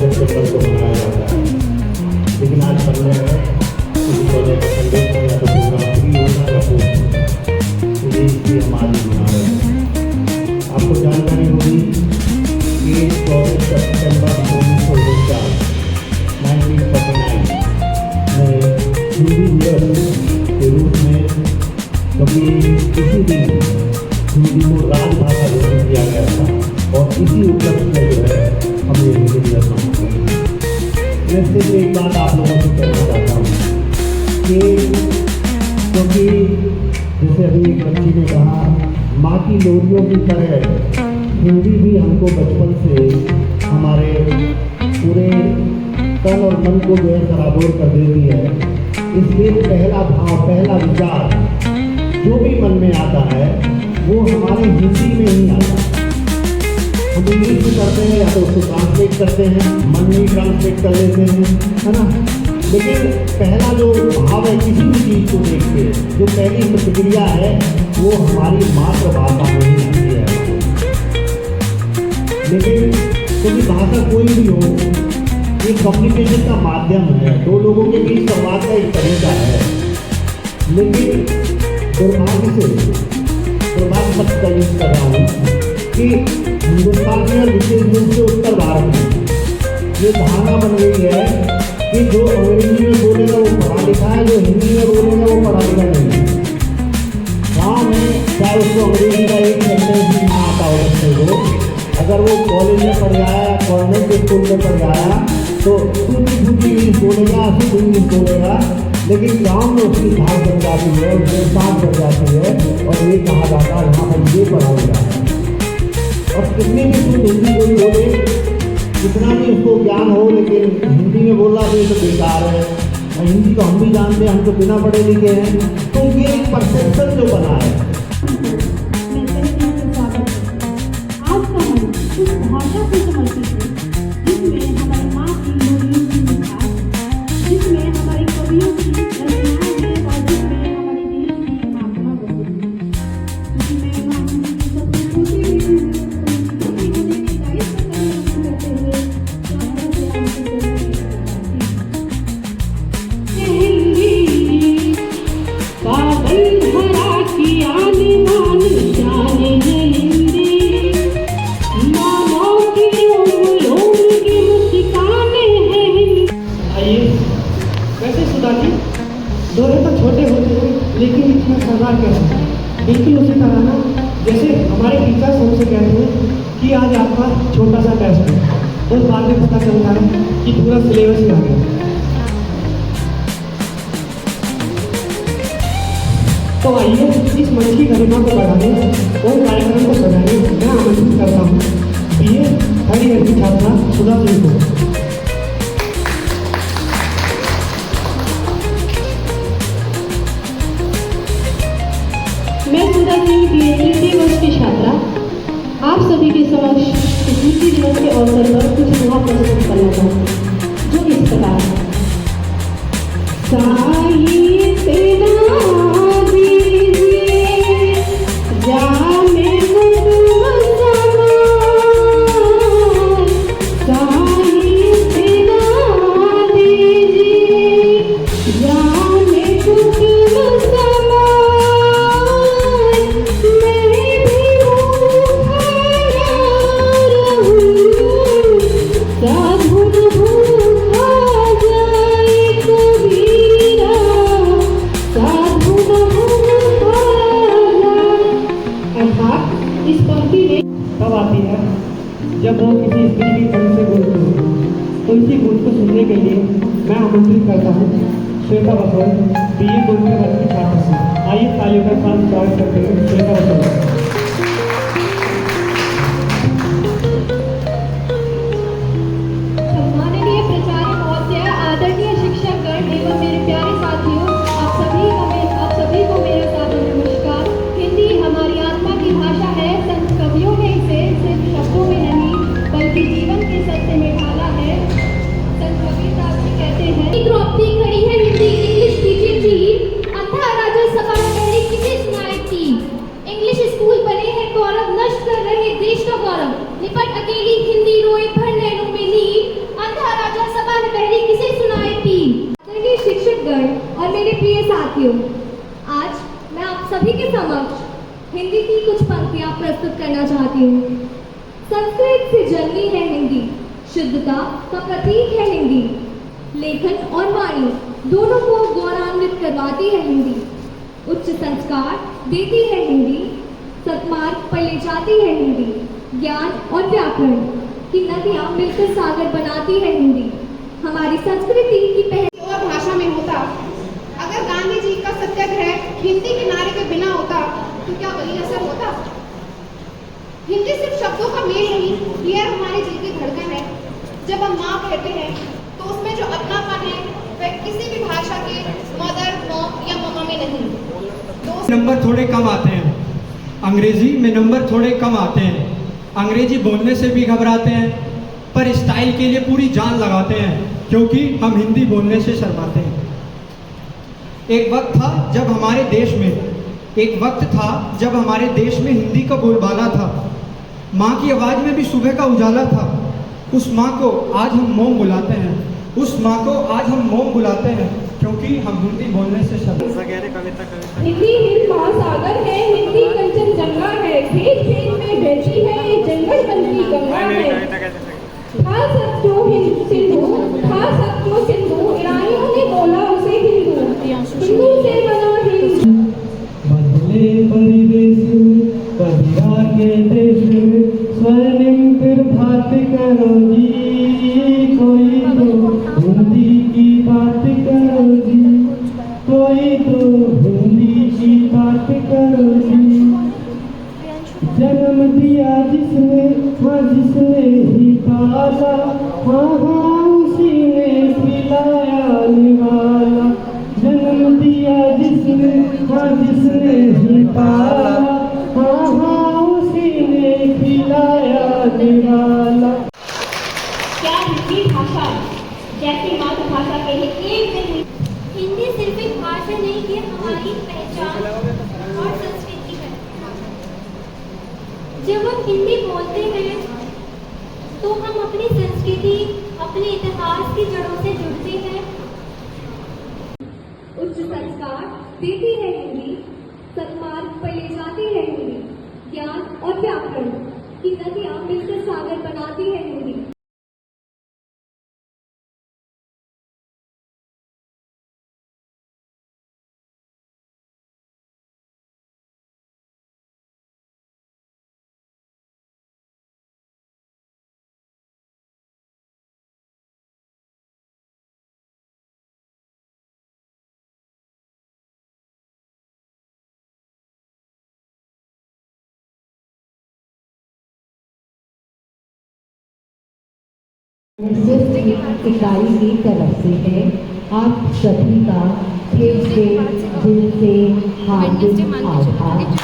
सितंबर को मनाया जाता है, लेकिन आज संडे है, किसी वजह से संडे को या तो प्रोग्राम फ्री होना या पोस्ट इसलिए हम आज मना रहे हैं। आपको जानकारी होगी कि 24 सितंबर 1949 में हिंदी दिवस के रूप में कभी किसी दिन हिंदी को राजभाषा घोषित किया गया था और इसी उपलक्ष्य में जो है हम ये हिंदी दिवस मनाते हैं। मैं सिर्फ एक बात आप लोगों से कहना चाहता हूँ कि क्योंकि जैसे अभी एक बच्ची ने कहा, माँ की लोरियों की तरह हिंदी भी हमको बचपन से हमारे पूरे तन और मन को जो है सराबोर कर देती है। इसलिए पहला भाव, पहला विचार जो भी मन में आता है वो हमारे हिंदी में ही आता है। हम इंग्लिश में करते हैं या तो उसको ट्रांसलेट करते हैं, मन में ही ट्रांसलेट कर लेते हैं, है ना। लेकिन पहला जो भाव है किसी भी चीज़ को देख के, जो पहली प्रतिक्रिया है वो हमारी मातृभाषा में ही आती है। लेकिन क्योंकि भाषा कोई भी हो, एक कम्युनिकेशन का माध्यम है, दो लोगों के बीच संवाद का एक तरीका है। लेकिन दुर्भाग्य शब्द का यूज कर रहा हूँ कि हिंदुस्तान में और विशेष रूप से उत्तर भारत में ये धारणा बन गई है कि जो अंग्रेजी में बोलेगा वो पढ़ा लिखा है, जो हिंदी में बोलेगा वो पढ़ा लिखा नहीं है। गाँव में चाहे उसको अंग्रेजी का एक सेंटेंस भी ना आता हो बच्चे को, अगर वो कॉलेज में पढ़ जाए, कॉन्वेंट के स्कूल में पढ़ जाए तो सूची इंग्लिश बोलेगा, शुद्ध इंग्लिश बोलेगा, लेकिन गाँव में उसकी भाग बन जाती है, उसकी साथ बन जाती है और ये कहा जाता है यहाँ पर ये पढ़ा हुआ है। और कितनी भी शुद्ध हिंदी कोई बोले, कितना भी उसको ज्ञान हो, लेकिन हिंदी में बोलना तो ये तो बेकार है। हिंदी तो हम भी जानते हैं, हम तो बिना पढ़े लिखे हैं। तो ये एक परसेप्शन जो बना है, आज का हम उस भाषा को समर्पित है जिसमें हमारी माँ की लोरियों की मिठास, जिसमें हमारे कवियों की रचनाएं हैं और जिसमें हमारे देश की आत्मा बसी है। जिसमें हम सबसे छोटे दोहे तो छोटे होते हैं लेकिन इतना सरदार कैसे, बिल्कुल उसी तरह ना जैसे हमारे टीचर्स हमसे कहते हैं कि आज आपका छोटा सा टेस्ट है, और बाद में पता चलता है कि पूरा सिलेबस ही आ गया। तो आइए इस मंच की गरिमा को बढ़ाने और कार्यक्रम को सजाने मैं आमंत्रित करता हूँ बीए थर्ड ईयर की छात्रा सुधा सिंह को। मैं सुधा सिंह बीए तृतीय वर्ष की छात्रा आप सभी के समक्ष इस हिंदी दिवस के अवसर पर कुछ दुआ प्रस्तुत करना चाहूँ जो इस प्रकार है। तब आती है जब वो किसी स्त्री की कंठ से बोलती है। उनकी गूंज को सुनने के लिए मैं आमंत्रित करता हूँ श्वेता बसोल बीए दूसरे वर्ष की छात्र से। आइए तालियों के साथ स्वागत करते हैं श्वेता बसोल। सम्माननीय प्राचार्य महोदय, आदरणीय शिक्षकगण एवं मेरे प्यारे साथियों, साथियों, आज मैं आप सभी के समक्ष हिंदी की कुछ पंक्तियां प्रस्तुत करना चाहती हूँ। संस्कृत से जन्मी है हिंदी, शुद्धता का प्रतीक है हिंदी। लेखन और वाणी दोनों को गौरवान्वित करवाती है हिंदी। उच्च संस्कार देती है हिंदी, सत्मार्ग पर ले जाती है हिंदी। ज्ञान और व्याकरण की नदियाँ मिलकर सागर बनाती है हिंदी। हमारी संस्कृति की पहली और भाषा में होता, अगर गांधी जी का सत्याग्रह हिंदी के नारे के बिना होता तो क्या वही असर होता? हिंदी सिर्फ शब्दों का मेल नहीं, यह हमारे दिल की धड़कन है। जब हम माँ कहते हैं तो उसमें जो अपनापन है वह किसी भी भाषा के मदर, मॉम या ममा में नहीं। नंबर थोड़े कम आते हैं, अंग्रेजी में नंबर थोड़े कम आते हैं। अंग्रेजी बोलने से भी घबराते हैं, पर स्टाइल के लिए पूरी जान लगाते हैं, क्योंकि हम हिंदी बोलने से शर्माते हैं। एक वक्त था जब हमारे देश में हिंदी का बोलबाला था। माँ की आवाज़ में भी सुबह का उजाला था। उस माँ को आज हम मोम बुलाते हैं, क्योंकि हम हिंदी बोलने से शर्माते। हिंदी हिंद महासागर है, हिंदी कंचनजंगा है, खेत खेत में बहती है, ये जंगल बनती गंगा है। था सब जो सिंधु, ईरानियों ने बोला उसे हिंदू, हिंदू से बना हिंदू। बदले परिवेश कविता के देश में स्वर्णिम प्रभात करो जी, कोई तो हिंदी की बात करो जी, कोई तो हिंदी की बात करो जी। जन्म दिया जिसने, हाँ जिसने ही पाला, हाँ हाँ उसी ने खिलाया निवाला। जन्म दिया जिसने, हाँ जिसने ही पाला, हाँ हाँ उसी ने खिलाया निवाला। क्या हिंदी भाषा जैसी मातृभाषा के लिए एक नहीं। हिंदी सिर्फ एक भाषा नहीं, ये हमारी पहचान और संस्कृति है। जब हम हिंदी बोलते हैं तो हम अपनी संस्कृति, अपने इतिहास की जड़ों से जुड़ते हैं। उच्च संस्कार देती है हिंदी, सत्मार्ग पर ले जाती है हिंदी। ज्ञान और व्याकरण की नदियाँ मिलकर सागर बनाती है हिंदी। सिर्फ इकाई की तरफ से है। आप सभी का दिल से हार्दिक आभार।